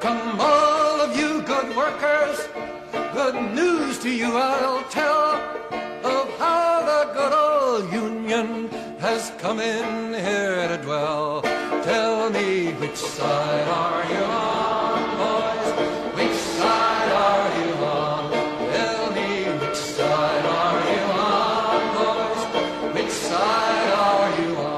Come all of you good workers, good news to you I'll tell of how the good old Union has come in here to dwell. Tell me, which side are you on, boys? Which side are you on? Tell me, which side are you on, boys? Which side are you on?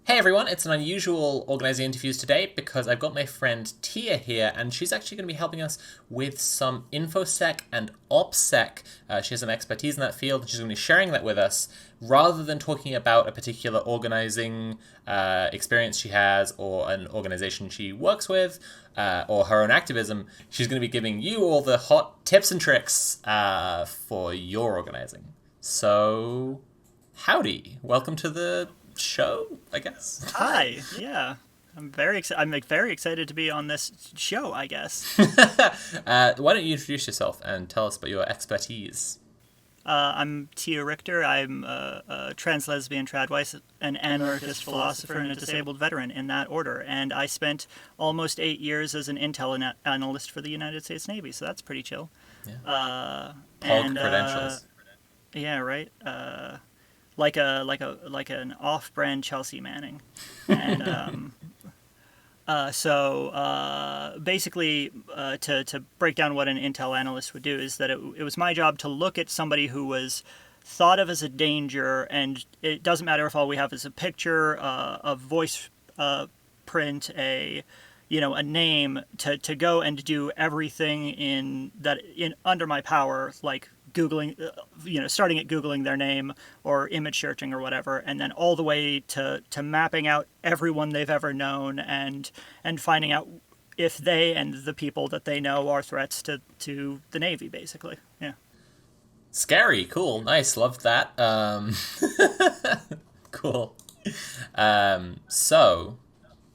Hey everyone, it's an unusual Organising Interviews today because I've got my friend Tia here and she's actually going to be helping us with some InfoSec and OPSEC. She has some expertise in that field and she's going to be sharing that with us rather than talking about a particular organising experience she has or an organisation she works with or her own activism. She's going to be giving you all the hot tips and tricks for your organising. So, howdy. Welcome to the show, I guess. Hi. Yeah. I'm very excited to be on this show, I guess. Why don't you introduce yourself and tell us about your expertise? I'm Tia Richter. I'm a trans lesbian, tradwise, an anarchist philosopher, and a disabled veteran in that order. And I spent almost 8 years as an intel analyst for the United States Navy, so that's pretty chill. Yeah. Pog credentials. Yeah, right. Like an off-brand Chelsea Manning, and basically, to break down what an intel analyst would do is that it was my job to look at somebody who was thought of as a danger, and it doesn't matter if all we have is a picture, a voice print, a name, to go and do everything under my power, like Googling, starting at Googling their name or image searching or whatever, and then all the way to mapping out everyone they've ever known and finding out if they and the people that they know are threats to the Navy, basically. Yeah. Scary. Cool. Nice. Loved that. Cool. So,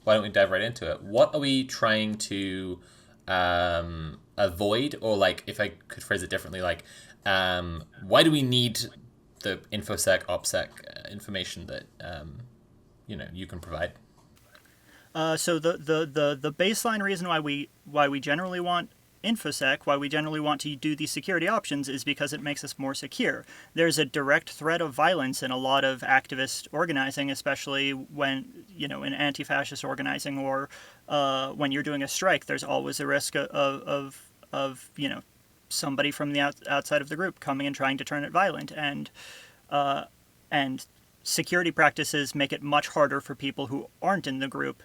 why don't we dive right into it? What are we trying to avoid, or like, if I could phrase it differently, like, why do we need the InfoSec, OPSEC information that you can provide? So the baseline reason why we generally want InfoSec, why we generally want to do these security options, is because it makes us more secure. There's a direct threat of violence in a lot of activist organizing, especially when, in anti-fascist organizing or when you're doing a strike. There's always a risk of somebody from the outside of the group coming and trying to turn it violent, and security practices make it much harder for people who aren't in the group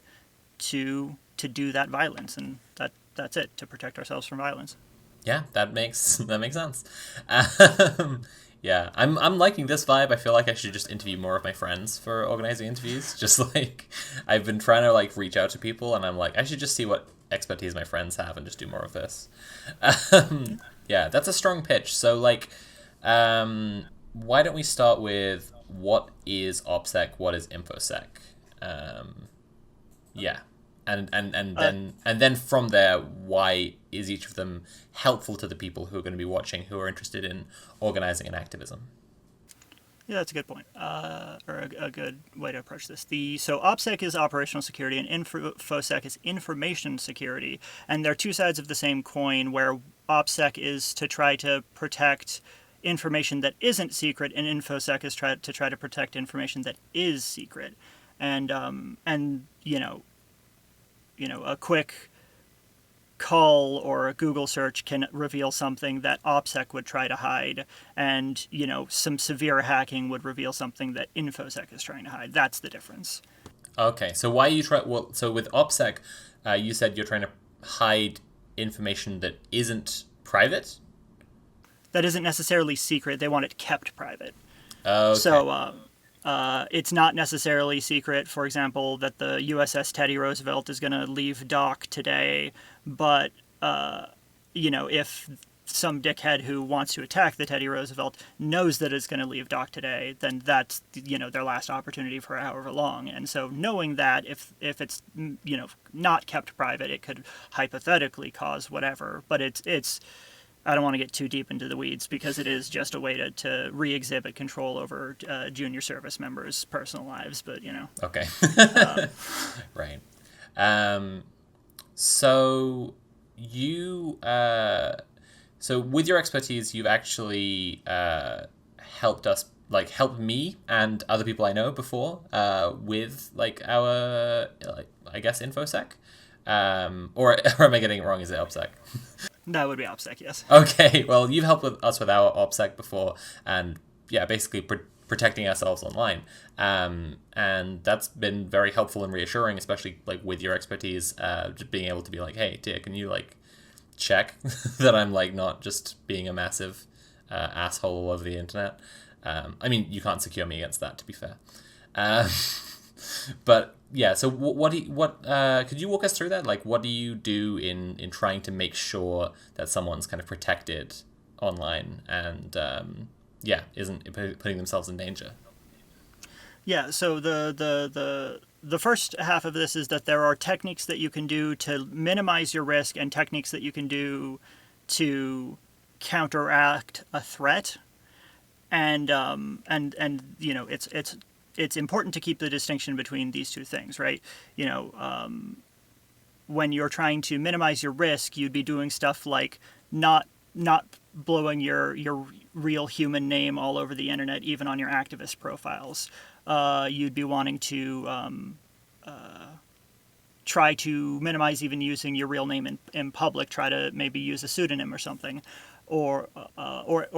to do that violence, and that's it, to protect ourselves from violence. Yeah, that makes sense. Yeah, I'm liking this vibe. I feel like I should just interview more of my friends for Organising Interviews. Just like, I've been trying to like reach out to people, and I'm like, I should just see what expertise my friends have and just do more of this. Yeah, that's a strong pitch. So like, why don't we start with what is OPSEC, what is InfoSec? Yeah. And then from there, why is each of them helpful to the people who are going to be watching, who are interested in organizing and activism? Yeah, that's a good point, or a good way to approach this. So OPSEC is operational security, and InfoSec is information security, and they're two sides of the same coin, where OPSEC is to try to protect information that isn't secret, and InfoSec is to try to protect information that is secret, and a quick call or a Google search can reveal something that OPSEC would try to hide, and some severe hacking would reveal something that InfoSec is trying to hide. That's the difference. Okay, so why you try? Well, so with OPSEC, you said you're trying to hide information that isn't private. That isn't necessarily secret. They want it kept private. Okay. So it's not necessarily secret, for example, that the USS Teddy Roosevelt is going to leave dock today, but if some dickhead who wants to attack the Teddy Roosevelt knows that it's going to leave dock today, then that's their last opportunity for however long. And so knowing that, if it's not kept private, it could hypothetically cause whatever. But it's I don't want to get too deep into the weeds, because it is just a way to re-exhibit control over junior service members' personal lives. But Okay. Right. So you, so with your expertise, you've actually helped me and other people I know before with like our, like, I guess, InfoSec. Or am I getting it wrong? Is it OPSEC? That would be OPSEC, yes. Okay, well, you've helped us with our OPSEC before, and yeah, basically protecting ourselves online. And that's been very helpful and reassuring, especially like with your expertise, just being able to be like, hey, Tia, can you like check that I'm like not just being a massive asshole all over the internet? I mean, you can't secure me against that, to be fair. But yeah, so could you walk us through that? Like, what do you do in trying to make sure that someone's kind of protected online and isn't putting themselves in danger? Yeah, so the first half of this is that there are techniques that you can do to minimize your risk and techniques that you can do to counteract a threat. And you know, it's important to keep the distinction between these two things, right? You know, when you're trying to minimize your risk, you'd be doing stuff like not blowing your real human name all over the internet, even on your activist profiles. You'd be wanting to try to minimize even using your real name in public. Try to maybe use a pseudonym or something, or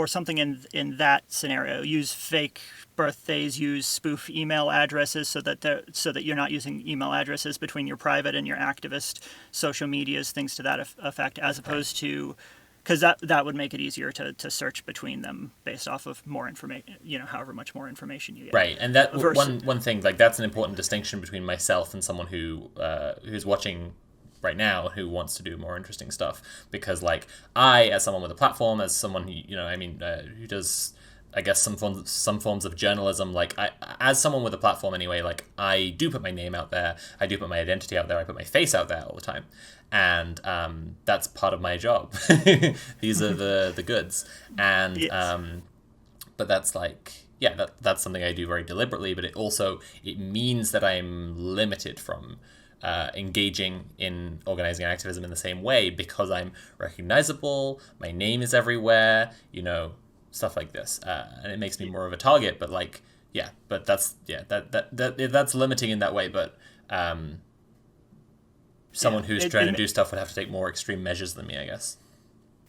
something in that scenario. Use fake birthdays. Use spoof email addresses so that you're not using email addresses between your private and your activist social medias. Things to that effect, as opposed to. Because that would make it easier to search between them based off of more information, you know, however much more information you get. Right, and that one thing, like, that's an important distinction between myself and someone who's watching right now who wants to do more interesting stuff. Because, like, I, as someone with a platform, as someone who, you know, I mean, who does, I guess, some forms of journalism, like, as someone with a platform anyway, like, I do put my name out there, I do put my identity out there, I put my face out there all the time. And that's part of my job. These are the goods. And yes. But that's like, yeah, that's something I do very deliberately, but it means that I'm limited from engaging in organizing activism in the same way, because I'm recognizable, my name is everywhere, you know, stuff like this. And it makes me more of a target, but like, yeah, but that's limiting in that way, but someone who's trying to do stuff would have to take more extreme measures than me, I guess.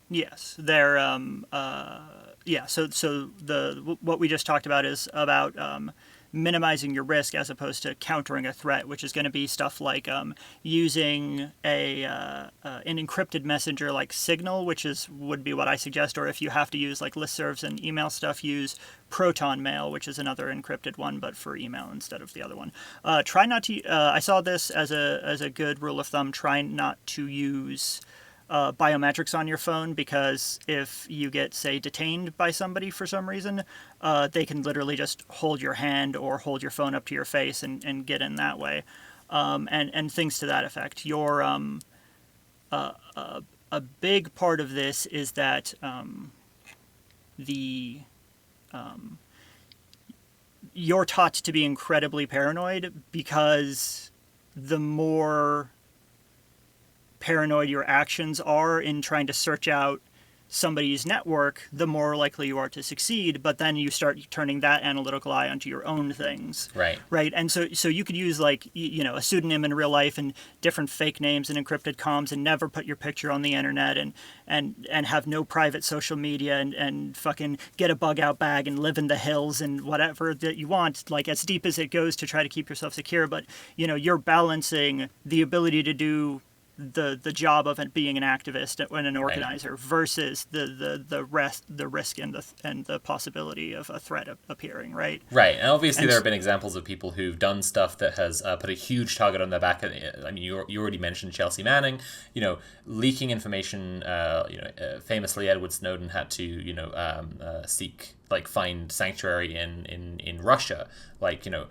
Yes, they're So what we just talked about is about minimizing your risk as opposed to countering a threat, which is going to be stuff like using an encrypted messenger like Signal, which would be what I suggest. Or if you have to use like listservs and email stuff, use Proton Mail, which is another encrypted one, but for email instead of the other one. Try not to. I saw this as a good rule of thumb. Try not to use biometrics on your phone, because if you get, say, detained by somebody for some reason, they can literally just hold your hand or hold your phone up to your face and get in that way, and things to that effect. A big part of this is that you're taught to be incredibly paranoid, because the more paranoid your actions are in trying to search out somebody's network, the more likely you are to succeed. But then you start turning that analytical eye onto your own things. Right. And so you could use, like, you know, a pseudonym in real life and different fake names and encrypted comms, and never put your picture on the internet, and have no private social media, and fucking get a bug out bag and live in the hills and whatever that you want, like as deep as it goes, to try to keep yourself secure. But, you know, you're balancing the ability to do the job of it being an activist and an organizer, right, versus the risk and the possibility of a threat appearing, right? Right, and obviously there have been examples of people who've done stuff that has put a huge target on their back. I mean, you already mentioned Chelsea Manning, you know, leaking information. Famously, Edward Snowden had to, find sanctuary in Russia. Like, you know,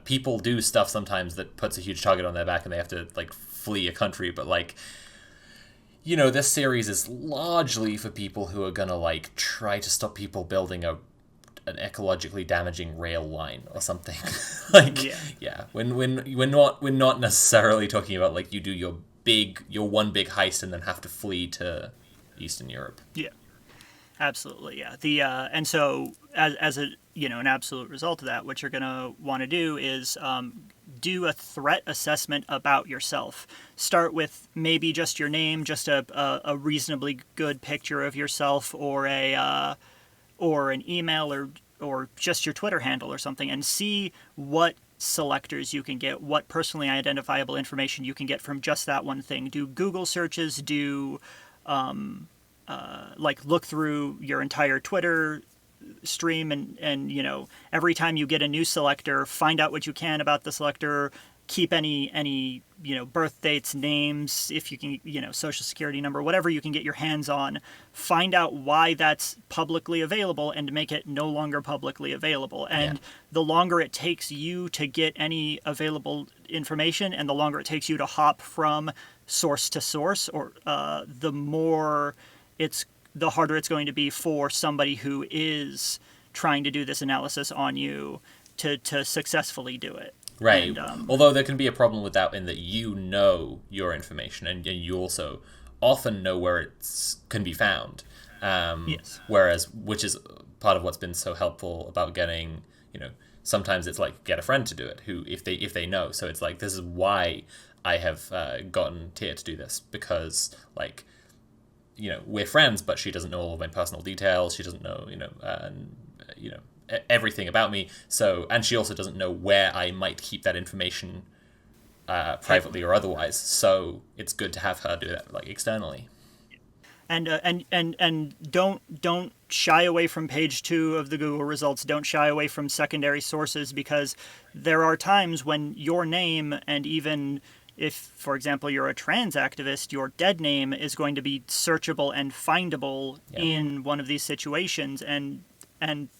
people do stuff sometimes that puts a huge target on their back, and they have to like flee a country. But like, you know, this series is largely for people who are gonna like try to stop people building an ecologically damaging rail line or something. Like, yeah, when we're not necessarily talking about like you do your one big heist and then have to flee to Eastern Europe. Yeah. Absolutely, yeah. The and so as a an absolute result of that, what you're gonna want to do is do a threat assessment about yourself. Start with maybe just your name, just a reasonably good picture of yourself, or or an email, or just your Twitter handle or something, and see what selectors you can get, what personally identifiable information you can get from just that one thing. Do Google searches, do like look through your entire Twitter stream, and every time you get a new selector, find out what you can about the selector, keep any birth dates, names, if you can, social security number, whatever you can get your hands on, find out why that's publicly available and make it no longer publicly available. And the longer it takes you to get any available information, and the longer it takes you to hop from source to source, or the harder it's going to be for somebody who is trying to do this analysis on you to successfully do it. Right. And, although there can be a problem with that in that you know your information, and you also often know where it can be found. Yes. Whereas, which is part of what's been so helpful about getting, sometimes it's like get a friend to do it who if they know. So it's like, this is why I have gotten Tia to do this, because like, we're friends, but she doesn't know all of my personal details. She doesn't know, everything about me. So, and she also doesn't know where I might keep that information, privately or otherwise. So it's good to have her do that, like, externally. And don't shy away from page 2 of the Google results. Don't shy away from secondary sources, because there are times when your name, and even if, for example, you're a trans activist, your dead name is going to be searchable and findable in one of these situations, and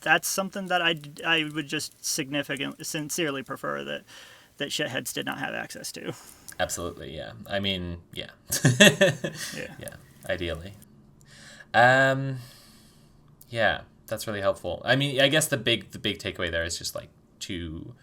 that's something that I would just sincerely prefer that shitheads did not have access to. Absolutely, yeah. I mean, yeah. Yeah. Ideally. Yeah, that's really helpful. I mean, I guess the big takeaway there is just like to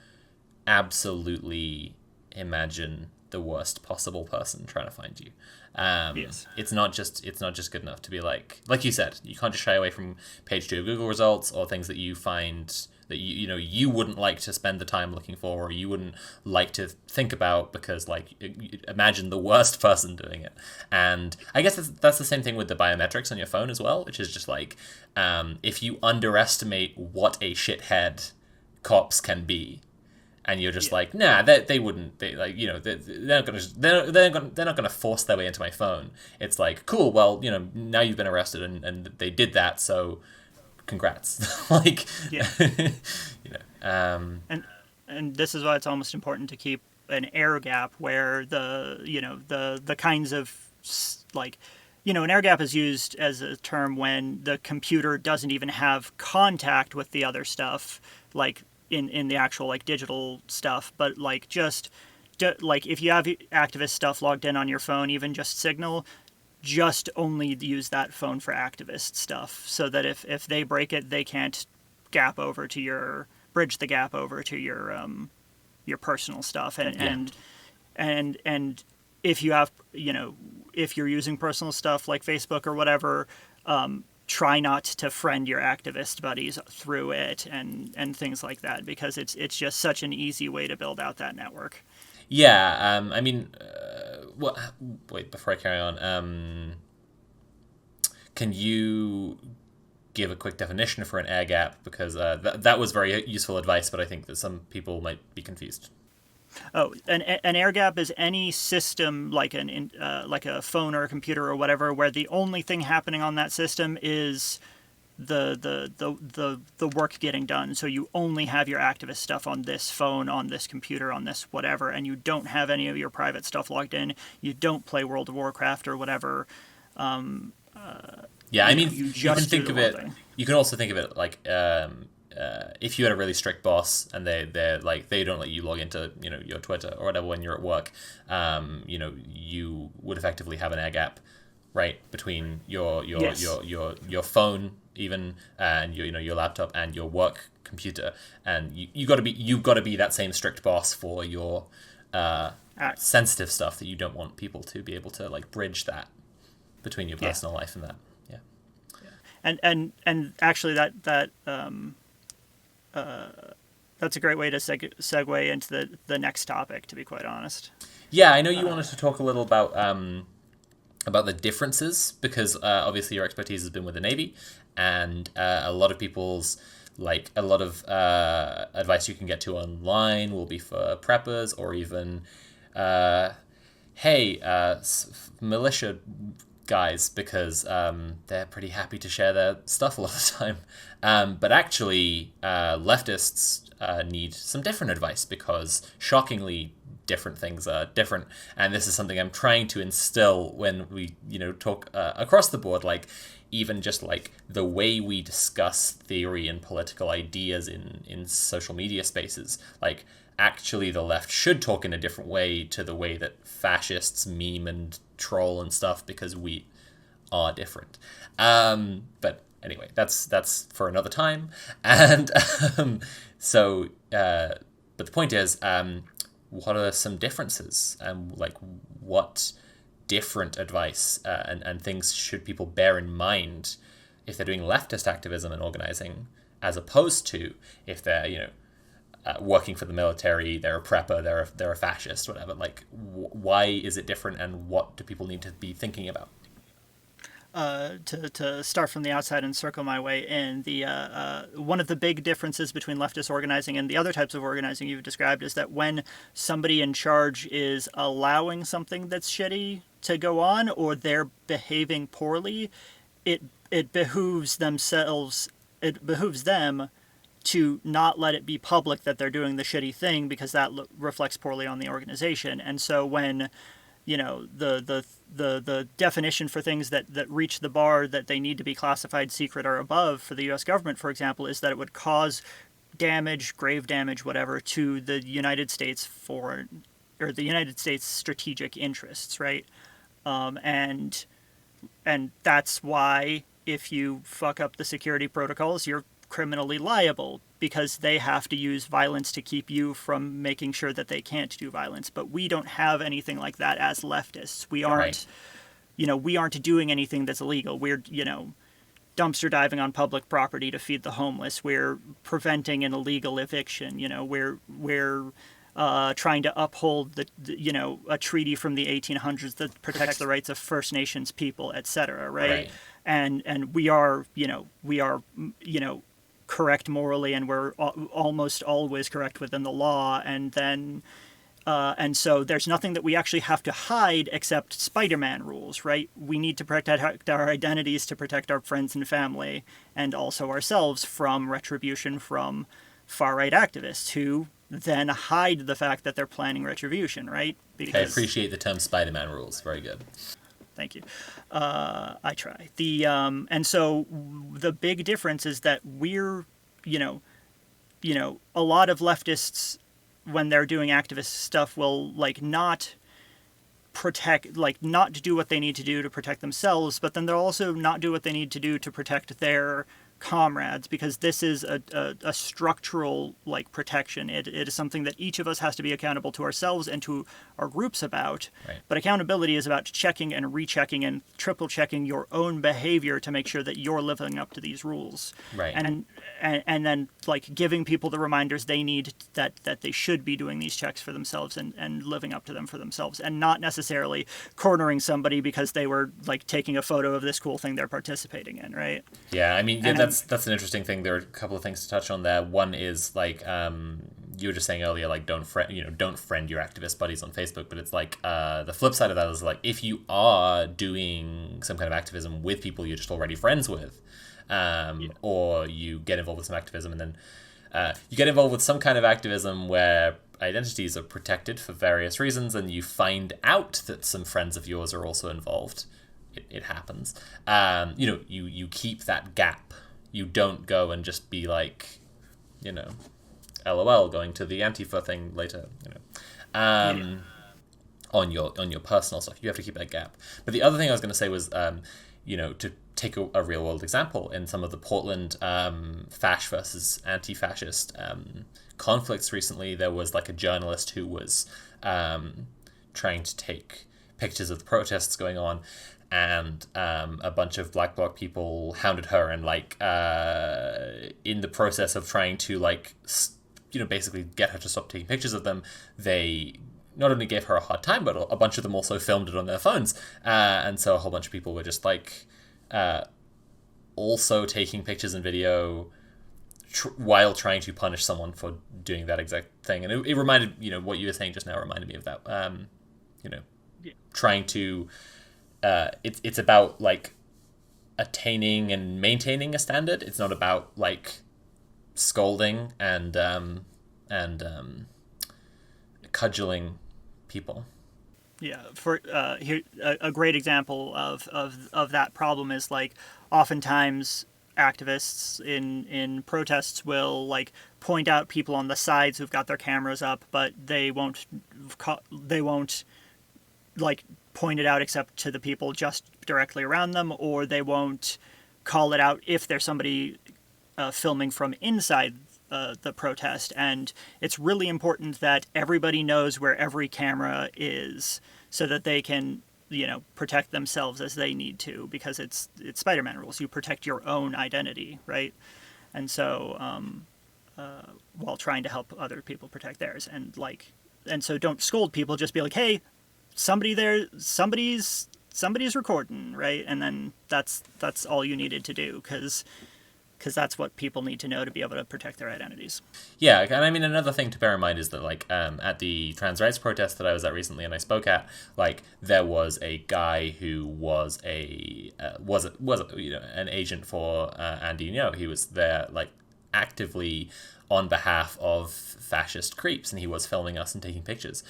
absolutely imagine the worst possible person trying to find you. Yes. It's not just good enough to be like you said, you can't just shy away from page 2 of Google results or things that you find that you wouldn't like to spend the time looking for, or you wouldn't like to think about, because like imagine the worst person doing it. And I guess that's the same thing with the biometrics on your phone as well, which is just like if you underestimate what a shithead cops can be, and you're just like, nah, they wouldn't. They're not gonna force their way into my phone. It's like, cool. Well, now you've been arrested, and they did that. So, congrats. Like, yeah. And this is why it's almost important to keep an air gap where the kinds of like. An air gap is used as a term when the computer doesn't even have contact with the other stuff, like in the actual like digital stuff, but like like if you have activist stuff logged in on your phone, even just Signal, just only use that phone for activist stuff, so that if they break it, they can't bridge the gap over to your personal stuff, and if you have if you're using personal stuff like Facebook or whatever, try not to friend your activist buddies through it and things like that, because it's just such an easy way to build out that network. Yeah, I mean, wait, before I carry on, can you give a quick definition for an air gap? Because that was very useful advice, but I think that some people might be confused. Oh, an air gap is any system like a phone or a computer or whatever, where the only thing happening on that system is the work getting done. So you only have your activist stuff on this phone, on this computer, on this whatever, and you don't have any of your private stuff logged in. You don't play World of Warcraft or whatever. Yeah, I mean, you can think of it. You can also think of it like if you had a really strict boss and they're like, they don't let you log into your Twitter or whatever when you're at work, you would effectively have an air gap, right, between your phone even, and your laptop and your work computer, and you got to be that same strict boss for your sensitive stuff that you don't want people to be able to like bridge that between your personal life and that. And actually that's a great way to segue into the next topic, to be quite honest. Yeah, I know you wanted to talk a little about the differences, because obviously your expertise has been with the Navy, and a lot of people's advice you can get to online will be for preppers, or even militia guys, because they're pretty happy to share their stuff a lot of the time. But actually, leftists need some different advice, because shockingly different things are different. And this is something I'm trying to instill when we, talk across the board, like even just like the way we discuss theory and political ideas in social media spaces. Like, actually the left should talk in a different way to the way that fascists meme and troll and stuff, because we are different. But anyway, that's for another time. And but the point is, what are some differences, and like what different advice and things should people bear in mind if they're doing leftist activism and organizing, as opposed to if they're working for the military, they're a prepper, they're a fascist, whatever. Like, why is it different, and what do people need to be thinking about? To start from the outside and circle my way in, one of the big differences between leftist organizing and the other types of organizing you've described is that when somebody in charge is allowing something that's shitty to go on, or they're behaving poorly, it behooves them to not let it be public that they're doing the shitty thing, because that reflects poorly on the organization. And so when the definition for things that reach the bar that they need to be classified secret or above for the U.S. government, for example, is that it would cause damage, grave damage, whatever, to the United States the United States strategic interests, right? And that's why if you fuck up the security protocols, you're criminally liable, because they have to use violence to keep you from making sure that they can't do violence. But we don't have anything like that as leftists. We aren't, we aren't doing anything that's illegal. We're, dumpster diving on public property to feed the homeless. We're preventing an illegal eviction. We're trying to uphold a treaty from the 1800s that protects the rights of First Nations people, etc. Right? And we are correct morally, and we're almost always correct within the law, and so there's nothing that we actually have to hide except Spider-Man rules, right? We need to protect our identities to protect our friends and family, and also ourselves from retribution from far-right activists who then hide the fact that they're planning retribution, right? I appreciate the term Spider-Man rules. Very good. Thank you. I try. And so the big difference is that we're, a lot of leftists, when they're doing activist stuff, will not do what they need to do to protect themselves, but then they'll also not do what they need to do to protect their comrades, because this is a structural protection. It is something that each of us has to be accountable to ourselves and to our groups about. Right. But accountability is about checking and rechecking and triple checking your own behavior to make sure that you're living up to these rules. Right. And then giving people the reminders they need that they should be doing these checks for themselves and living up to them for themselves, and not necessarily cornering somebody because they were taking a photo of this cool thing they're participating in. Right. Yeah. I mean, that's an interesting thing. There are a couple of things to touch on there. One is you were just saying earlier, don't friend your activist buddies on Facebook, but it's the flip side of that is if you are doing some kind of activism with people you're just already friends with, or you get involved with some activism and then you get involved with some kind of activism where identities are protected for various reasons, and you find out that some friends of yours are also involved. It happens. You keep that gap. You don't go and just be LOL, going to the Antifa thing later, on your personal stuff. You have to keep that gap. But the other thing I was going to say was, to take a real world example, in some of the Portland fash versus anti-fascist conflicts recently, there was like a journalist who was trying to take pictures of the protests going on, and a bunch of Black Bloc people hounded her, and like in the process of trying to basically get her to stop taking pictures of them, they not only gave her a hard time, but a bunch of them also filmed it on their phones, and so a whole bunch of people were just like also taking pictures and video while trying to punish someone for doing that exact thing. And it reminded, what you were saying just now reminded me of that. Trying to it's about like attaining and maintaining a standard. It's not about like scolding and cudgeling people. Yeah, for here a great example of that problem is like oftentimes activists in protests will like point out people on the sides who've got their cameras up, but they won't like point it out except to the people just directly around them, or they won't call it out if there's somebody filming from inside the protest. And it's really important that everybody knows where every camera is so that they can protect themselves as they need to, because it's Spider-Man rules. You protect your own identity, right? And so while trying to help other people protect theirs, and so don't scold people, just be like, hey, somebody's recording, right? And then that's all you needed to do, because that's what people need to know to be able to protect their identities. Yeah, and I mean, another thing to bear in mind is that at the trans rights protest that I was at recently and I spoke at, there was a guy who was an agent for Andy Ngo. He was there actively on behalf of fascist creeps, and he was filming us and taking pictures.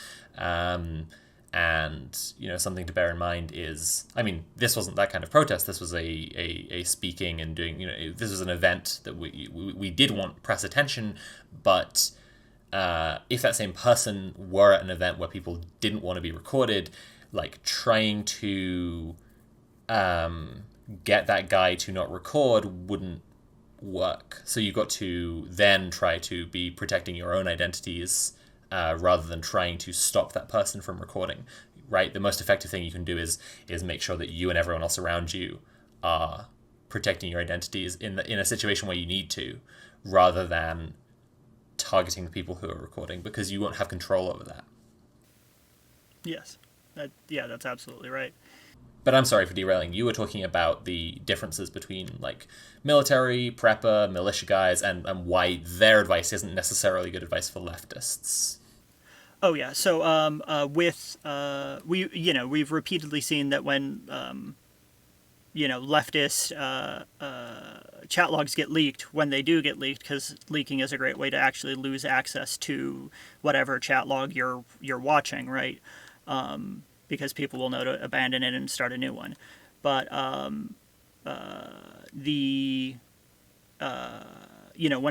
And something to bear in mind is, I mean, this wasn't that kind of protest. This was a speaking and doing, this was an event that we did want press attention. But if that same person were at an event where people didn't want to be recorded, trying to get that guy to not record wouldn't work. So you got to then try to be protecting your own identities rather than trying to stop that person from recording, right? The most effective thing you can do is make sure that you and everyone else around you are protecting your identities in a situation where you need to, rather than targeting the people who are recording, because you won't have control over that. Yes. That's absolutely right. But I'm sorry for derailing. You were talking about the differences between military, prepper, militia guys, and why their advice isn't necessarily good advice for leftists. Oh yeah. So we've repeatedly seen that when leftist chat logs get leaked, when they do get leaked, because leaking is a great way to actually lose access to whatever chat log you're watching, right? Because people will know to abandon it and start a new one. But when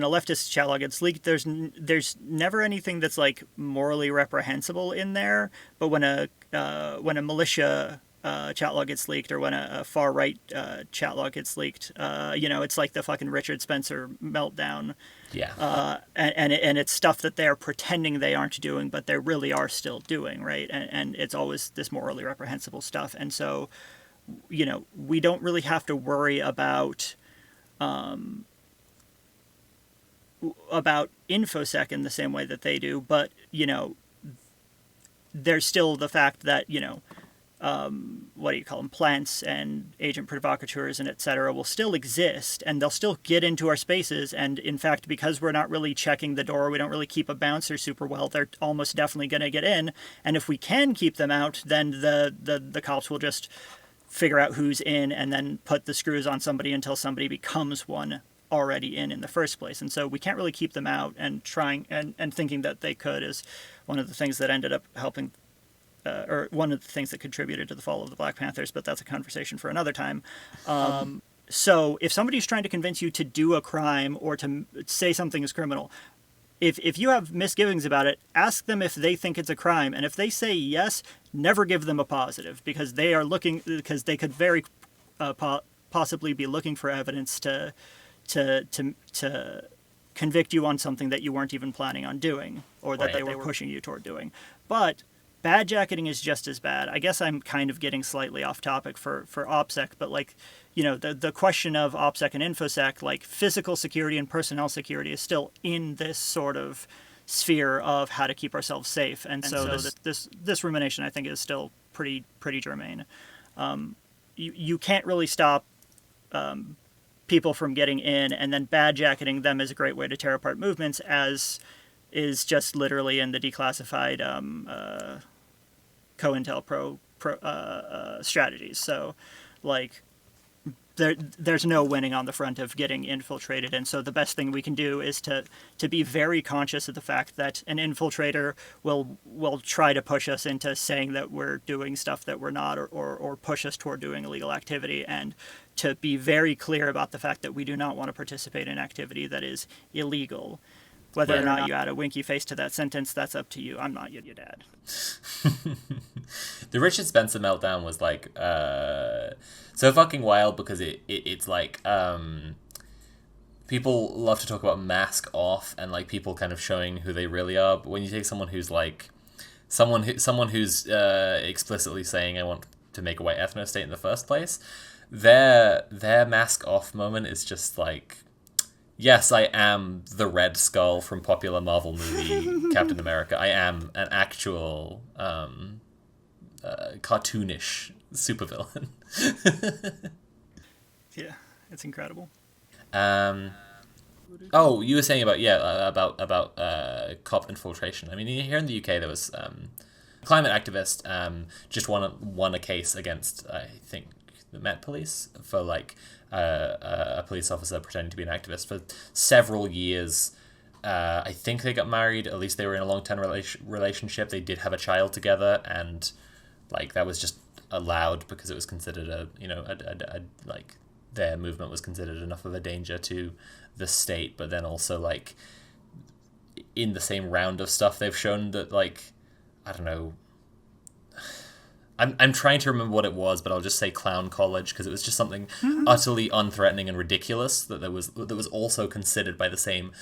a leftist chat log gets leaked, there's never anything that's morally reprehensible in there. But when a militia chat log gets leaked, or when a far right chat log gets leaked, it's like the fucking Richard Spencer meltdown. Yeah. And it's stuff that they're pretending they aren't doing, but they really are still doing, right? And it's always this morally reprehensible stuff. And so, we don't really have to worry about InfoSec in the same way that they do, but there's still the fact that what do you call them, plants and agent provocateurs and et cetera will still exist, and they'll still get into our spaces. And in fact, because we're not really checking the door, we don't really keep a bouncer super well, they're almost definitely going to get in. And if we can keep them out, then the cops will just figure out who's in and then put the screws on somebody until somebody becomes one already in the first place. And so we can't really keep them out, and trying and thinking that they could is one of the things that ended up helping or one of the things that contributed to the fall of the Black Panthers, but that's a conversation for another time. So if somebody's trying to convince you to do a crime or to say something is criminal, if you have misgivings about it, ask them if they think it's a crime. And if they say yes, never give them a positive, because they are looking, because they could very possibly be looking for evidence to convict you on something that you weren't even planning on doing, or that Right. they were pushing you toward doing. But badjacketing is just as bad. I guess I'm kind of getting slightly off topic for OPSEC, but like, the question of OPSEC and InfoSec, like physical security and personnel security, is still in this sort of sphere of how to keep ourselves safe. And so this rumination, I think, is still pretty germane. You can't really stop people from getting in, and then badjacketing them is a great way to tear apart movements, as is just literally in the declassified COINTELPRO strategies. So, like, there's no winning on the front of getting infiltrated, and so the best thing we can do is to be very conscious of the fact that an infiltrator will try to push us into saying that we're doing stuff that we're not, or push us toward doing illegal activity, and to be very clear about the fact that we do not want to participate in activity that is illegal. Whether or not you add a winky face to that sentence, that's up to you. I'm not your dad. The Richard Spencer meltdown was like so fucking wild, because it's like people love to talk about mask off and like people kind of showing who they really are, but when you take someone who's like someone who's explicitly saying, I want to make a white ethno state in the first place, their mask off moment is just like, yes, I am the Red Skull from popular Marvel movie Captain America. I am an actual cartoonish supervillain. Yeah, it's incredible. Oh, you were saying about cop infiltration. I mean, here in the UK, there was a climate activist just won a case against, I think, the Met Police for like a police officer pretending to be an activist for several years. I think they got married. At least they were in a long-term relationship. They did have a child together, and like that was just allowed because it was considered a like their movement was considered enough of a danger to the state. But then also like in the same round of stuff, they've shown that like, I don't know. I'm trying to remember what it was, but I'll just say clown college, because it was just something utterly unthreatening and ridiculous that was also considered by the same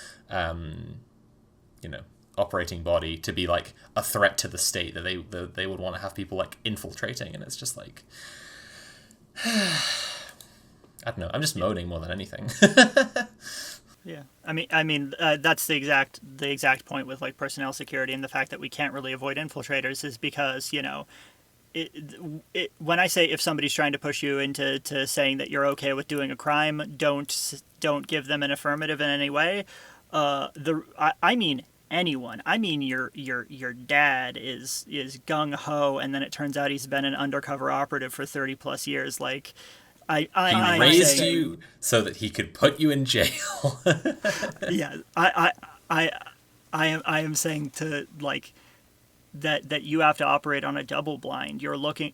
operating body to be like a threat to the state, that they would want to have people like infiltrating, and it's just like I don't know. I'm just moaning more than anything. Yeah, I mean, that's the exact point with like personnel security, and the fact that we can't really avoid infiltrators is because when I say if somebody's trying to push you into saying that you're okay with doing a crime, don't give them an affirmative in any way. I mean anyone. I mean your dad is gung ho, and then it turns out he's been an undercover operative for 30 plus years. Like he raised you so that he could put you in jail. Yeah, I am saying to like. That you have to operate on a double blind. You're looking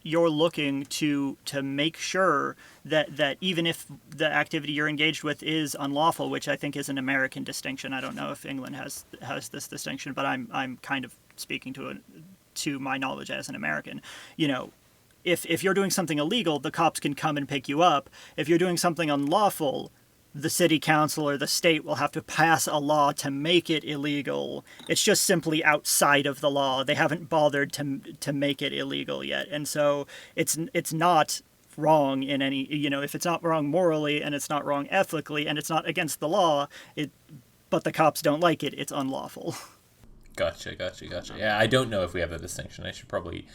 to make sure that even if the activity you're engaged with is unlawful, which I think is an American distinction. I don't know if England has this distinction, but I'm kind of speaking to my knowledge as an American. If you're doing something illegal, the cops can come and pick you up. If you're doing something unlawful, the city council or the state will have to pass a law to make it illegal. It's just simply outside of the law. They haven't bothered to make it illegal yet. And so it's not wrong in any, if it's not wrong morally and it's not wrong ethically and it's not against the law, but the cops don't like it, it's unlawful. Gotcha. Yeah, I don't know if we have that distinction. I should probably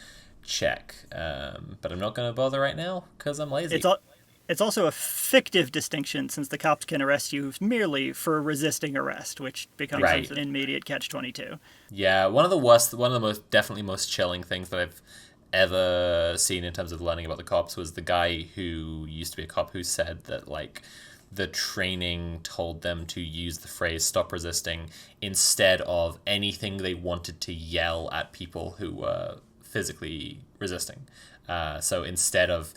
check. But I'm not going to bother right now because I'm lazy. It's also a fictive distinction, since the cops can arrest you merely for resisting arrest, which becomes an immediate catch-22. Yeah, one of the definitely most chilling things that I've ever seen in terms of learning about the cops was the guy who used to be a cop who said that like the training told them to use the phrase "stop resisting" instead of anything they wanted to yell at people who were physically resisting. So instead of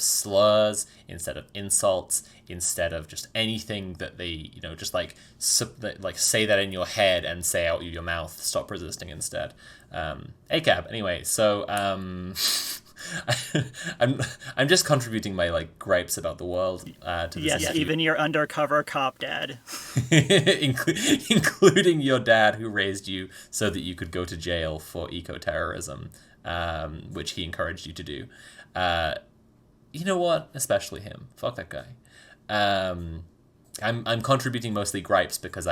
slurs, instead of insults, instead of just anything that they, just like say that in your head and say out of your mouth, stop resisting instead. ACAB. Anyway, so I'm I'm just contributing my like gripes about the world to this Yes, interview. even your undercover cop dad. Including your dad who raised you so that you could go to jail for eco-terrorism, which he encouraged you to do. You know what? Especially him. Fuck that guy. I'm contributing mostly gripes because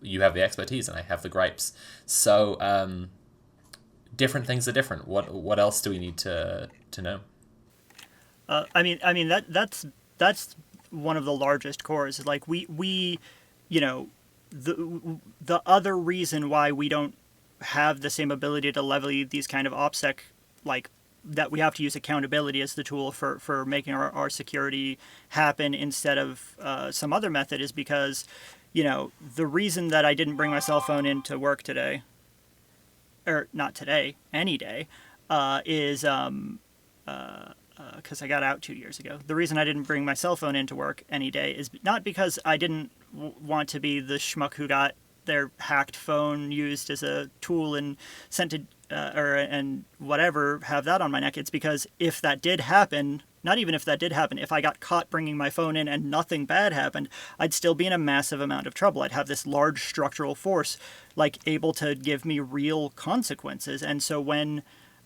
you have the expertise and I have the gripes. So different things are different. What else do we need to know? That's one of the largest cores. Is like we, you know, the other reason why we don't have the same ability to levy these kind of OPSEC, like that we have to use accountability as the tool for making our security happen instead of some other method is because, you know, the reason that I didn't bring my cell phone into work today, or not today, any day, is because I got out 2 years ago. The reason I didn't bring my cell phone into work any day is not because I didn't want to be the schmuck who got their hacked phone used as a tool and sent to and whatever, have that on my neck. It's because if that did happen, not even if that did happen, if I got caught bringing my phone in and nothing bad happened, I'd still be in a massive amount of trouble. I'd have this large structural force like able to give me real consequences. And so when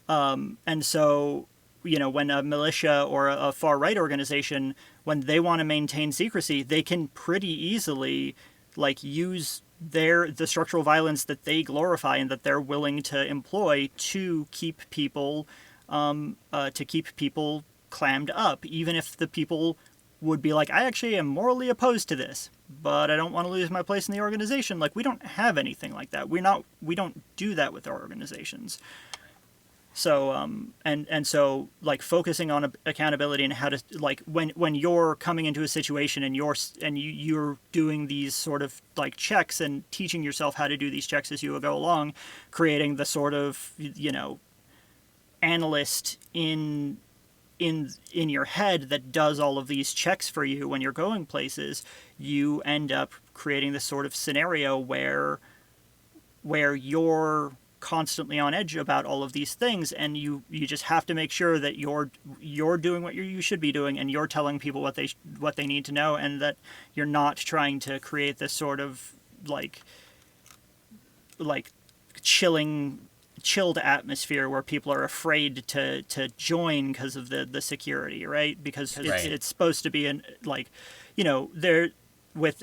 you know, when a militia or a far right organization, when they want to maintain secrecy, they can pretty easily like use the structural violence that they glorify and that they're willing to employ to keep people clammed up, even if the people would be like, I actually am morally opposed to this, but I don't want to lose my place in the organization. Like, we don't have anything like that. We don't do that with our organizations. So and so like focusing on accountability and how to like when you're coming into a situation and you're doing these sort of like checks and teaching yourself how to do these checks as you go along, creating the sort of, you know, analyst in your head that does all of these checks for you when you're going places, you end up creating this sort of scenario where you're constantly on edge about all of these things, and you just have to make sure that you're doing what you should be doing, and you're telling people what they need to know, and that you're not trying to create this sort of like chilled atmosphere where people are afraid to join because of the security, right? Because it's supposed to be like, you know,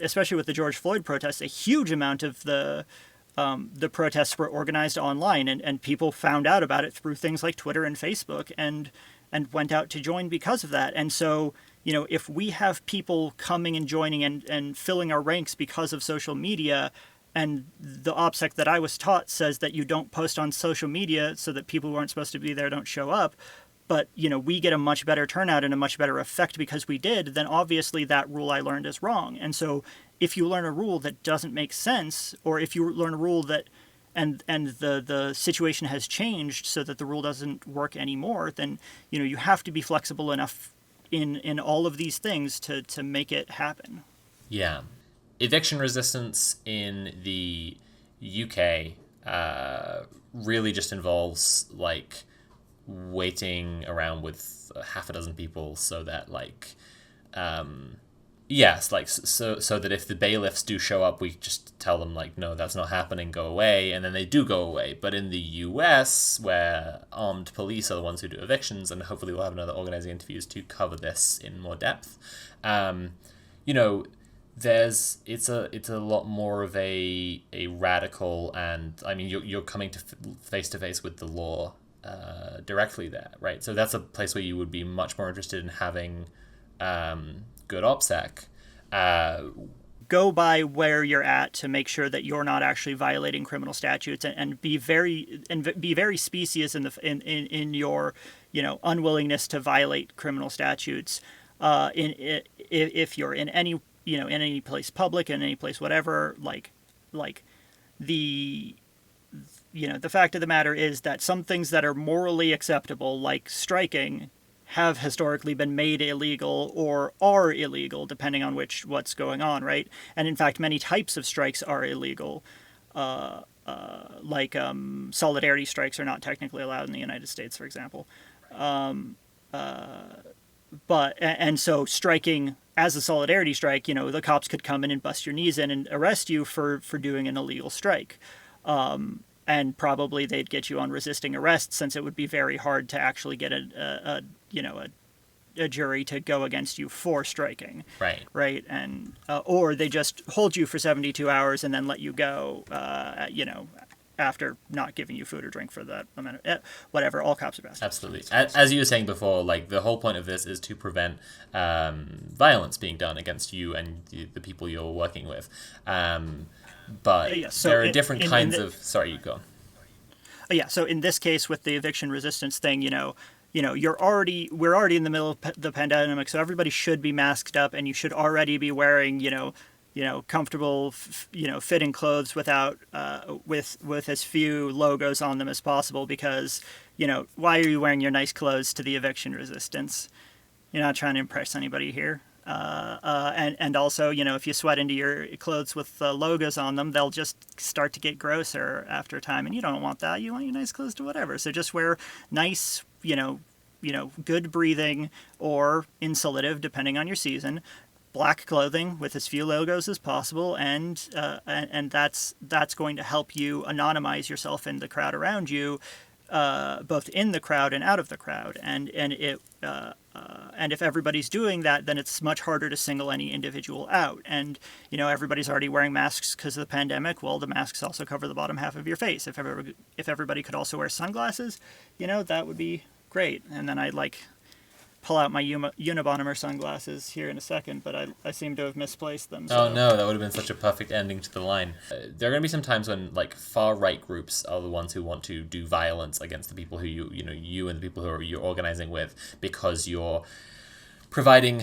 especially with the George Floyd protests, a huge amount of the protests were organized online, and people found out about it through things like Twitter and Facebook and went out to join because of that. And so, you know, if we have people coming and joining and filling our ranks because of social media, and the OPSEC that I was taught says that you don't post on social media so that people who aren't supposed to be there don't show up, but, you know, we get a much better turnout and a much better effect because we did, then obviously that rule I learned is wrong. And so if you learn a rule that doesn't make sense, or if you learn a rule that and the situation has changed so that the rule doesn't work anymore, then, you know, you have to be flexible enough in all of these things to make it happen. Yeah. Eviction resistance in the UK really just involves like waiting around with half a dozen people so that like yes, like so that if the bailiffs do show up, we just tell them like, no, that's not happening, go away, and then they do go away. But in the US, where armed police are the ones who do evictions, and hopefully we'll have another organizing interviews to cover this in more depth, you know, it's a lot more of a radical, and I mean you're coming to face with the law directly there, right? So that's a place where you would be much more interested in having good OPSEC. Go by where you're at to make sure that you're not actually violating criminal statutes, and be very specious in your, you know, unwillingness to violate criminal statutes. If you're in any, you know, in any place public, in any place whatever, like the, you know, the fact of the matter is that some things that are morally acceptable, like striking, have historically been made illegal or are illegal, depending on what's going on, right? And in fact, many types of strikes are illegal. Solidarity strikes are not technically allowed in the United States, for example. And so striking as a solidarity strike, the cops could come in and bust your knees in and arrest you for doing an illegal strike. And probably they'd get you on resisting arrest, since it would be very hard to actually get a jury to go against you for striking. Right. And or they just hold you for 72 hours and then let you go, after not giving you food or drink for that amount of whatever. All cops are bastards. Absolutely. As you were saying before, like, the whole point of this is to prevent violence being done against you and the people you're working with. But so there are different kinds of... Sorry, you go on. Yeah, so in this case with the eviction resistance thing, we're already in the middle of the pandemic, so everybody should be masked up, and you should already be wearing, comfortable, fitting clothes without with as few logos on them as possible, because, why are you wearing your nice clothes to the eviction resistance? You're not trying to impress anybody here. And also, if you sweat into your clothes with logos on them, they'll just start to get grosser after a time, and you don't want that. You want your nice clothes to whatever. So just wear nice, good breathing or insulative, depending on your season, black clothing with as few logos as possible, and that's going to help you anonymize yourself in the crowd around you, both in the crowd and out of the crowd, and if everybody's doing that, then it's much harder to single any individual out. And everybody's already wearing masks because of the pandemic. Well, the masks also cover the bottom half of your face. If everybody could also wear sunglasses, that would be great. And then I'd pull out my Unabomber sunglasses here in a second, but I seem to have misplaced them. So. Oh no, that would have been such a perfect ending to the line. There are going to be some times when, like, far-right groups are the ones who want to do violence against the people who you and the people who you're organizing with, because you're providing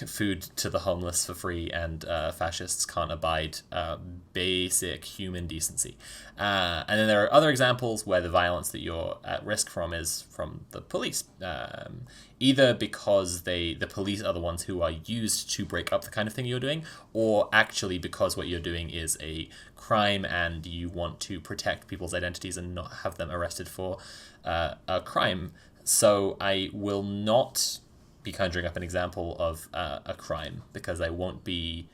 food to the homeless for free, and fascists can't abide basic human decency. And then there are other examples where the violence that you're at risk from is from the police, either because the police are the ones who are used to break up the kind of thing you're doing, or actually because what you're doing is a crime and you want to protect people's identities and not have them arrested for a crime. So I will not be conjuring up an example of a crime, because I won't be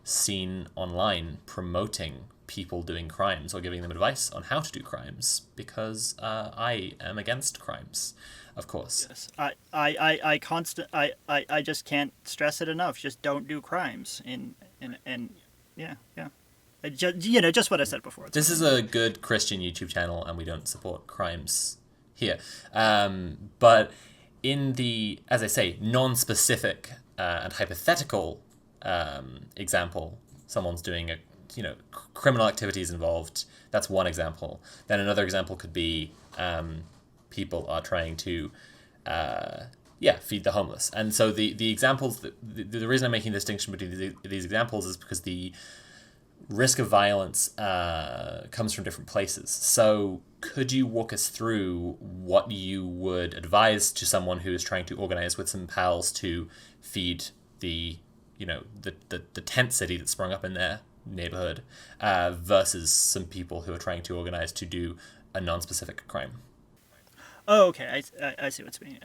seen online promoting people doing crimes or giving them advice on how to do crimes, because I am against crimes, of course. Yes, I just can't stress it enough. Just don't do crimes, and yeah. Just what I said before. This is a good Christian YouTube channel, and we don't support crimes here. But in the, as I say, non-specific and hypothetical example, someone's doing criminal activities involved. That's one example. Then another example could be people are trying to feed the homeless. And so the examples, the reason I'm making the distinction between these examples is because the risk of violence comes from different places. So could you walk us through what you would advise to someone who is trying to organize with some pals to feed the tent city that sprung up in their neighborhood versus some people who are trying to organize to do a non-specific crime? Oh, okay. I see what's being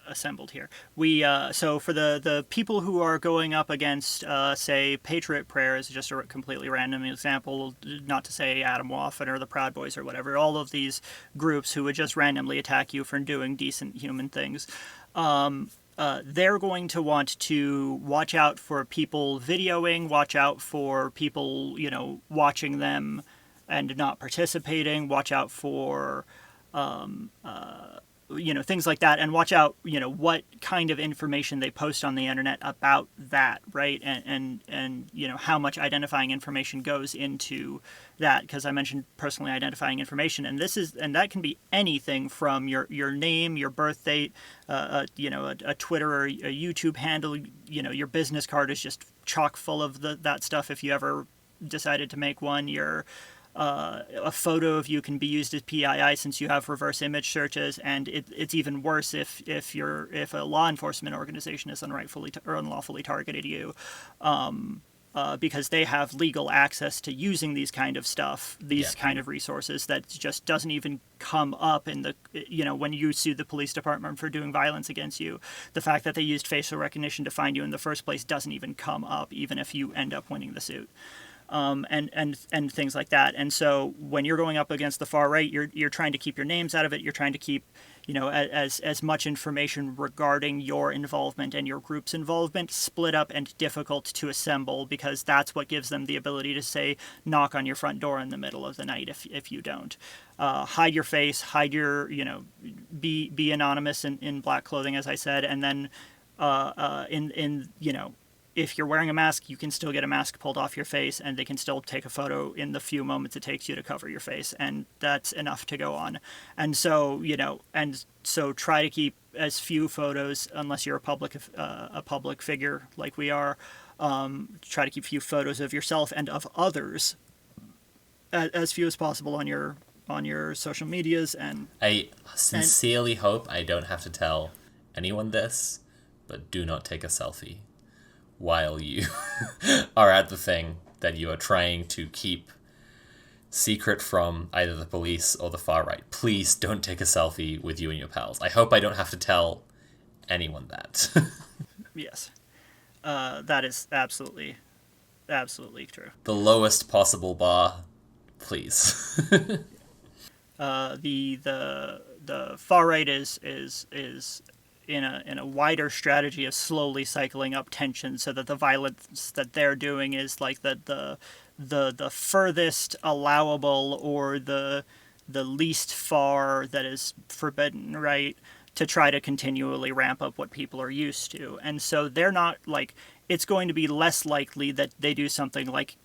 assembled here. We so for the people who are going up against, say, Patriot Prayer is just a completely random example, not to say Adam Waffen or the Proud Boys or whatever, all of these groups who would just randomly attack you for doing decent human things. They're going to want to watch out for people videoing, watch out for people, watching them and not participating, watch out for things like that, and watch out, what kind of information they post on the internet about that, right? And how much identifying information goes into that, because I mentioned personally identifying information, and that can be anything from your name, your birth date, a Twitter or a YouTube handle, your business card is just chock full of that stuff if you ever decided to make one. A photo of you can be used as PII since you have reverse image searches, and it's even worse if a law enforcement organization has unlawfully targeted you. because they have legal access to using these kind of stuff, these Yeah. kind of resources that just doesn't even come up in the, when you sue the police department for doing violence against you. The fact that they used facial recognition to find you in the first place doesn't even come up, even if you end up winning the suit. And things like that. And so when you're going up against the far right, you're trying to keep your names out of it. You're trying to keep, as much information regarding your involvement and your group's involvement split up and difficult to assemble, because that's what gives them the ability to say, knock on your front door in the middle of the night if you don't. Hide your face, hide your, be anonymous in black clothing, as I said, and then if you're wearing a mask, you can still get a mask pulled off your face, and they can still take a photo in the few moments it takes you to cover your face, and that's enough to go on. And so, try to keep as few photos, unless you're a public figure like we are. Try to keep few photos of yourself and of others, as few as possible on your social medias. And I sincerely hope I don't have to tell anyone this, but do not take a selfie while you are at the thing that you are trying to keep secret from either the police or the far right. Please don't take a selfie with you and your pals. I hope I don't have to tell anyone that. Yes. That is absolutely true. The lowest possible bar, please. The far right is in a wider strategy of slowly cycling up tension, so that the violence that they're doing is like the furthest allowable, or the least far that is forbidden, right? To try to continually ramp up what people are used to. And so they're not like, it's going to be less likely that they do something like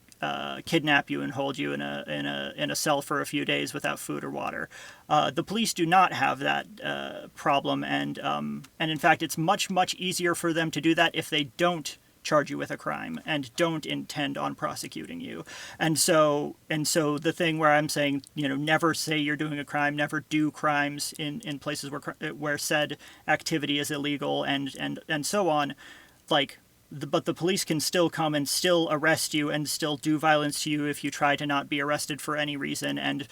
kidnap you and hold you in a cell for a few days without food or water. The police do not have that problem, and in fact, it's much easier for them to do that if they don't charge you with a crime and don't intend on prosecuting you. And so the thing where I'm saying, never say you're doing a crime, never do crimes in places where said activity is illegal, and so on, like. But the police can still come and still arrest you and still do violence to you if you try to not be arrested for any reason, and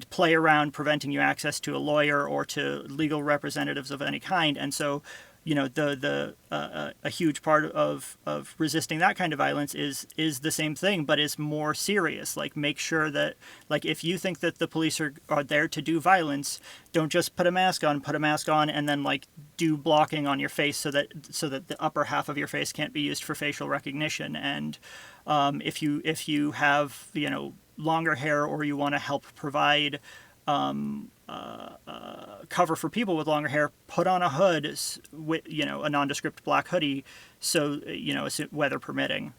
play around preventing you access to a lawyer or to legal representatives of any kind. And so, a huge part of resisting that kind of violence is the same thing, but is more serious. Like, make sure that, like, if you think that the police are there to do violence, don't just put a mask on and then like do blocking on your face so that the upper half of your face can't be used for facial recognition. And if you have longer hair, or you want to help provide cover for people with longer hair, put on a hood with a nondescript black hoodie, so weather permitting,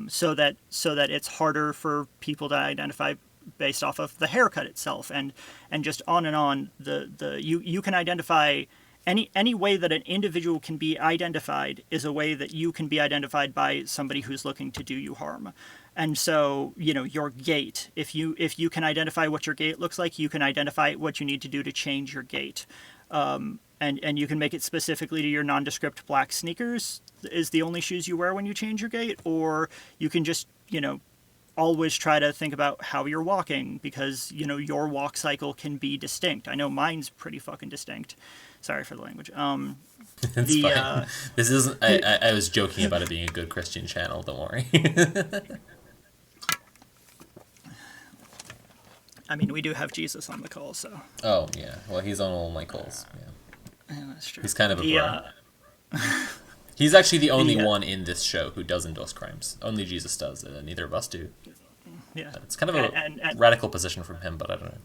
so that it's harder for people to identify based off of the haircut itself, and just on and on. You can identify any way that an individual can be identified is a way that you can be identified by somebody who's looking to do you harm. And so, your gait, if you can identify what your gait looks like, you can identify what you need to do to change your gait. And you can make it specifically to your nondescript black sneakers is the only shoes you wear when you change your gait, or you can just, always try to think about how you're walking, because, your walk cycle can be distinct. I know mine's pretty fucking distinct. Sorry for the language. It's fine. This isn't. I was joking about it being a good Christian channel. Don't worry. I mean, we do have Jesus on the call, so. Oh yeah. Well, he's on all my calls. Yeah. Yeah, that's true. He's kind of a bro. He's actually the only one in this show who does endorse crimes. Only Jesus does, and neither of us do. Yeah. It's kind of a radical position from him, but I don't know.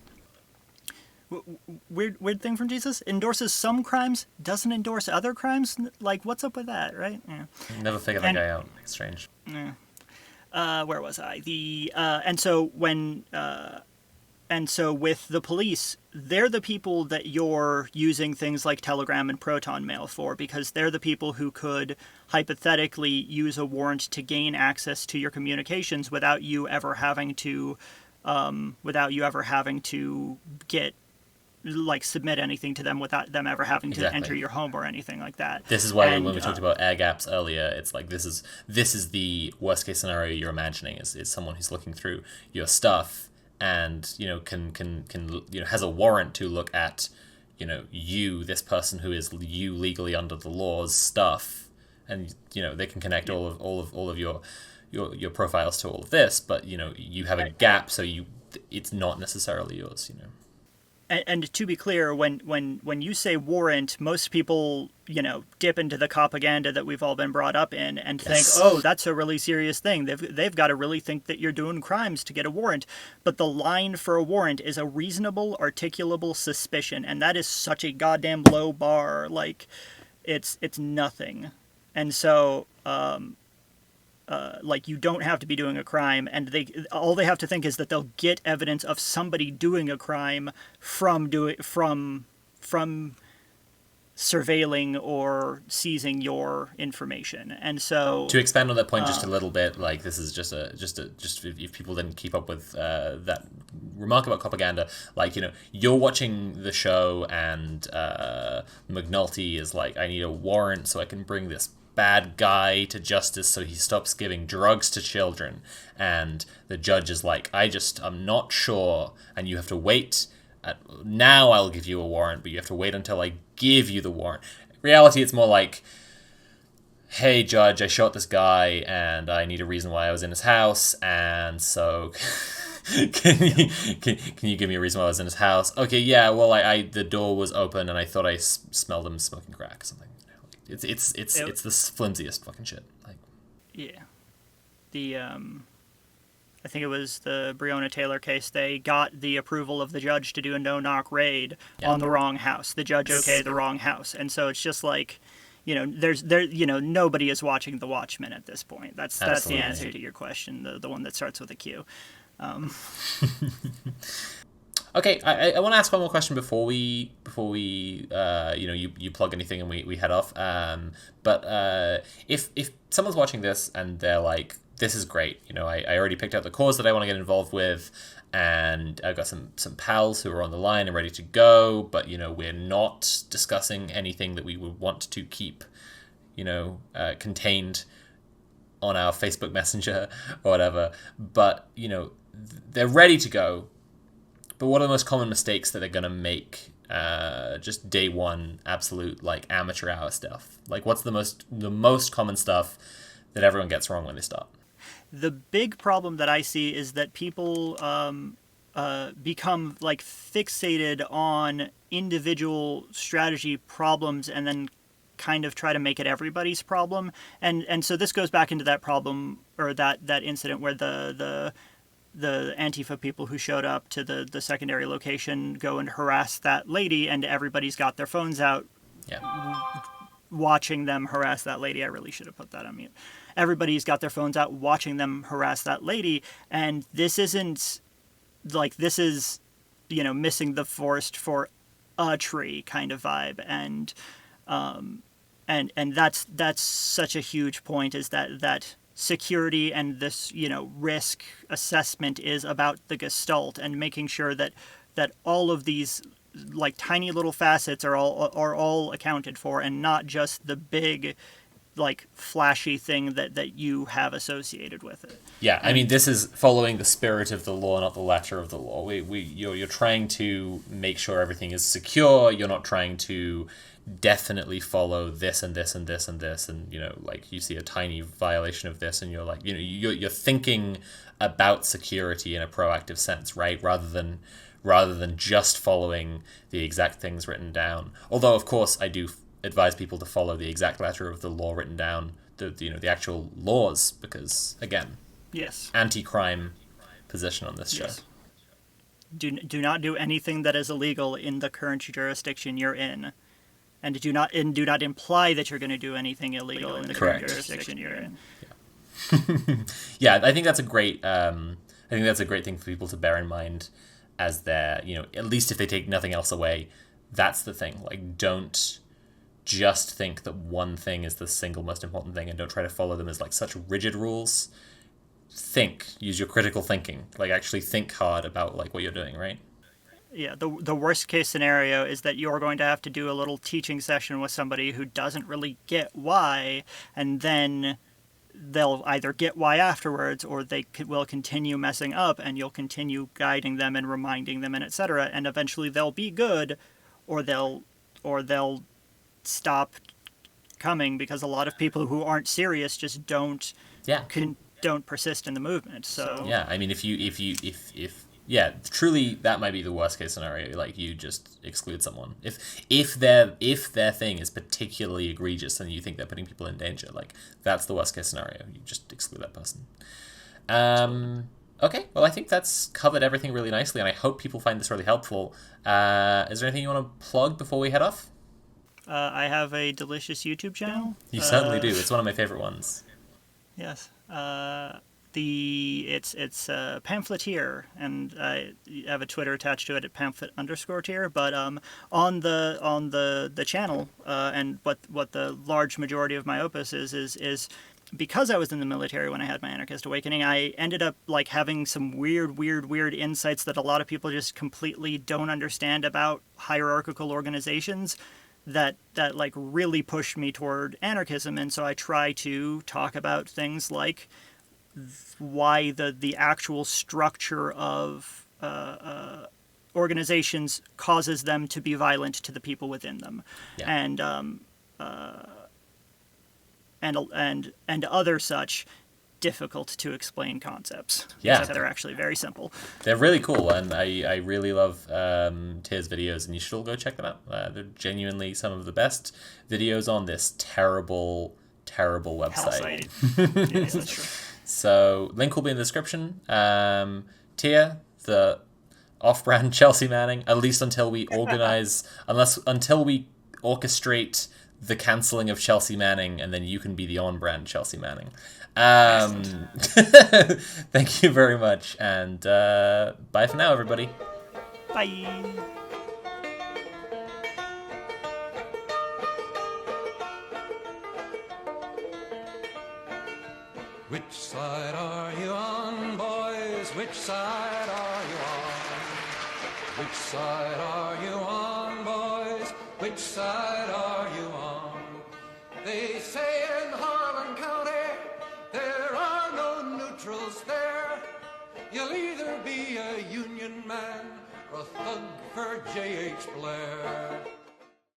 Weird thing from Jesus. Endorses some crimes, doesn't endorse other crimes. Like, what's up with that, right? Yeah. Never figured that guy out. It's strange. Yeah. Where was I? And so with the police, they're the people that you're using things like Telegram and Proton Mail for, because they're the people who could hypothetically use a warrant to gain access to your communications without you ever having to get like submit anything to them without them ever having to Exactly. enter your home or anything like that. This is why And, when we talked about air gaps earlier, it's like this is the worst case scenario you're imagining is someone who's looking through your stuff and can has a warrant to look at this person who is you legally under the law's stuff, and they can connect all of your profiles to all of this, but you have a gap, so it's not necessarily yours. And to be clear, when you say warrant, most people, dip into the propaganda that we've all been brought up in and think, Yes. oh, that's a really serious thing. They've got to really think that you're doing crimes to get a warrant. But the line for a warrant is a reasonable, articulable suspicion, and that is such a goddamn low bar. Like, it's nothing. And so, like, you don't have to be doing a crime, and all they have to think is that they'll get evidence of somebody doing a crime from surveilling or seizing your information. And so, To expand on that point just a little bit, like this is just if people didn't keep up with that remark about propaganda, like you're watching the show and McNulty is like, I need a warrant so I can bring this bad guy to justice so he stops giving drugs to children, and the judge is like, I'm not sure, and you have to wait. Now I'll give you a warrant, but you have to wait until I give you the warrant. In reality, it's more like, hey judge, I shot this guy and I need a reason why I was in his house, and so can you give me a reason why I was in his house? Okay, yeah, well, I the door was open and I thought I smelled him smoking crack or something. It's the flimsiest fucking shit. Like, yeah. I think it was the Breonna Taylor case. They got the approval of the judge to do a no-knock raid on the wrong house. The judge okayed the wrong house, and so it's just like, nobody is watching The Watchmen at this point. That's the answer to your question, the one that starts with a Q. Okay, I want to ask one more question before we you plug anything and we head off. But if someone's watching this and they're like, this is great, I already picked out the cause that I want to get involved with, and I've got some pals who are on the line and ready to go, but we're not discussing anything that we would want to keep contained on our Facebook Messenger or whatever, but they're ready to go. But what are the most common mistakes that they're going to make just day one, absolute, like, amateur hour stuff? Like, what's the most common stuff that everyone gets wrong when they start? The big problem that I see is that people become, like, fixated on individual strategy problems and then kind of try to make it everybody's problem. And so this goes back into that problem, or that incident where the Antifa people who showed up to the secondary location go and harass that lady, and everybody's got their phones out watching them harass that lady. I really should have put that on mute. Everybody's got their phones out watching them harass that lady, and this isn't like, this is, missing the forest for a tree kind of vibe, and that's such a huge point, is that security and this, risk assessment is about the gestalt, and making sure that all of these, like, tiny little facets are all accounted for, and not just the big, like, flashy thing that you have associated with it. Yeah, I mean, this is following the spirit of the law, not the letter of the law. You're trying to make sure everything is secure. You're not trying to definitely follow this and this and this and this, and like, you see a tiny violation of this and you're like, you're thinking about security in a proactive sense, right, rather than just following the exact things written down. Although, of course, I do advise people to follow the exact letter of the law written down, the actual laws, because, again, Yes. anti-crime position on this show. Yes. Do not do anything that is illegal in the current jurisdiction you're in. And do not imply that you're going to do anything illegal in the current jurisdiction you're in. Yeah, I think that's a great thing for people to bear in mind, as they're, at least if they take nothing else away, that's the thing. Like, don't just think that one thing is the single most important thing, and don't try to follow them as, like, such rigid rules. Use your critical thinking. Like, actually think hard about, like, what you're doing, right? yeah, the worst case scenario is that you're going to have to do a little teaching session with somebody who doesn't really get why, and then they'll either get why afterwards, or they will continue messing up, and you'll continue guiding them and reminding them and etc. And eventually they'll be good, or they'll stop coming, because a lot of people who aren't serious just don't persist in the movement. So yeah, I mean, if yeah, truly, that might be the worst case scenario. Like, you just exclude someone if their thing is particularly egregious and you think they're putting people in danger. Like, that's the worst case scenario. You just exclude that person. Okay, well, I think that's covered everything really nicely, and I hope people find this really helpful. Is there anything you want to plug before we head off? I have a delicious YouTube channel. You certainly do. It's one of my favorite ones. Yes. It's Pamphleteer, and I have a Twitter attached to it at pamphlet_teer. But on the channel, and what the large majority of my opus is because I was in the military when I had my anarchist awakening, I ended up like having some weird insights that a lot of people just completely don't understand about hierarchical organizations that like really pushed me toward anarchism. And so I try to talk about things like why the actual structure of organizations causes them to be violent to the people within them, and other such difficult to explain concepts. Yeah, except they're actually very simple. They're really cool, and I really love Tear's videos, and you should all go check them out. They're genuinely some of the best videos on this terrible website. Yes, that's true. So, link will be in the description. Tear, the off-brand Chelsea Manning, at least until we until we orchestrate the cancelling of Chelsea Manning, and then you can be the on-brand Chelsea Manning. Thank you very much, and bye for now, everybody. Bye. Which side are you on, boys? Which side are you on? Which side are you on, boys? Which side are you on? They say in Harlan County there are no neutrals there. You'll either be a Union man or a thug for J.H. Blair.